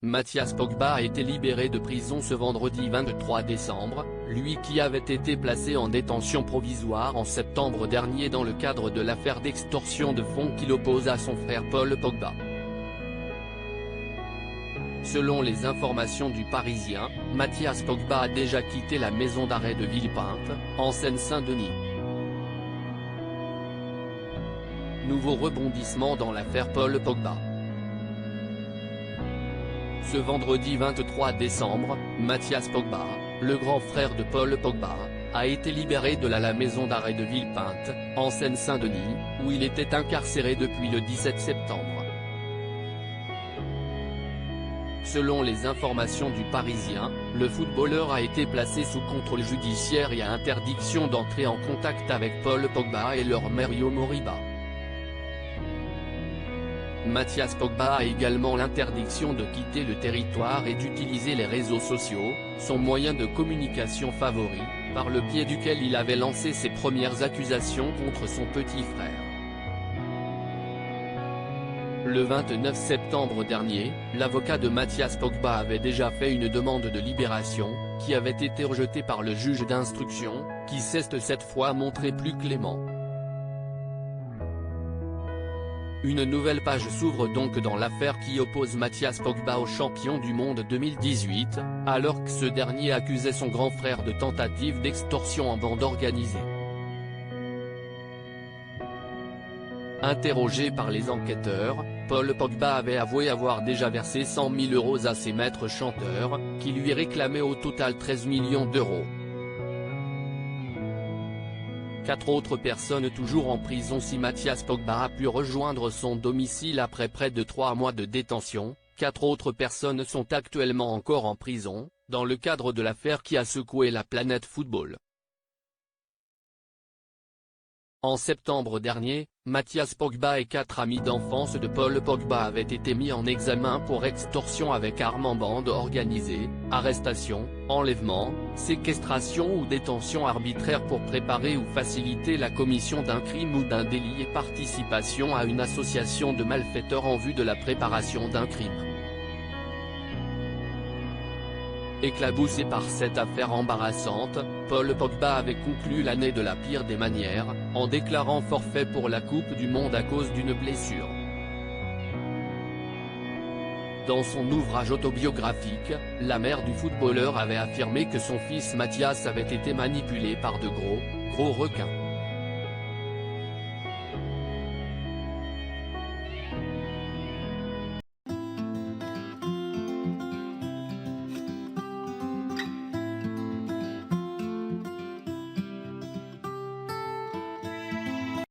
Mathias Pogba a été libéré de prison ce vendredi 23 décembre, lui qui avait été placé en détention provisoire en septembre dernier dans le cadre de l'affaire d'extorsion de fonds qui l'oppose à son frère Paul Pogba. Selon les informations du Parisien, Mathias Pogba a déjà quitté la maison d'arrêt de Villepinte, en Seine-Saint-Denis. Nouveau rebondissement dans l'affaire Paul Pogba. Ce vendredi 23 décembre, Mathias Pogba, le grand frère de Paul Pogba, a été libéré de la maison d'arrêt de Villepinte, en Seine-Saint-Denis, où il était incarcéré depuis le 17 septembre. Selon les informations du Parisien, le footballeur a été placé sous contrôle judiciaire et a interdiction d'entrer en contact avec Paul Pogba et leur mère Yo Moriba. Mathias Pogba a également l'interdiction de quitter le territoire et d'utiliser les réseaux sociaux, son moyen de communication favori, par le biais duquel il avait lancé ses premières accusations contre son petit frère. Le 29 septembre dernier, l'avocat de Mathias Pogba avait déjà fait une demande de libération, qui avait été rejetée par le juge d'instruction, qui s'est cette fois montré plus clément. Une nouvelle page s'ouvre donc dans l'affaire qui oppose Mathias Pogba au champion du monde 2018, alors que ce dernier accusait son grand frère de tentative d'extorsion en bande organisée. Interrogé par les enquêteurs, Paul Pogba avait avoué avoir déjà versé 100 000 € à ses maîtres chanteurs, qui lui réclamaient au total 13 millions d'euros. 4 autres personnes toujours en prison. Si Mathias Pogba a pu rejoindre son domicile après près de 3 mois de détention, 4 autres personnes sont actuellement encore en prison, dans le cadre de l'affaire qui a secoué la planète football. En septembre dernier, Mathias Pogba et 4 amis d'enfance de Paul Pogba avaient été mis en examen pour extorsion avec arme en bande organisée, arrestation, enlèvement, séquestration ou détention arbitraire pour préparer ou faciliter la commission d'un crime ou d'un délit et participation à une association de malfaiteurs en vue de la préparation d'un crime. Éclaboussé par cette affaire embarrassante, Paul Pogba avait conclu l'année de la pire des manières, en déclarant forfait pour la Coupe du Monde à cause d'une blessure. Dans son ouvrage autobiographique, la mère du footballeur avait affirmé que son fils Mathias avait été manipulé par de gros requins.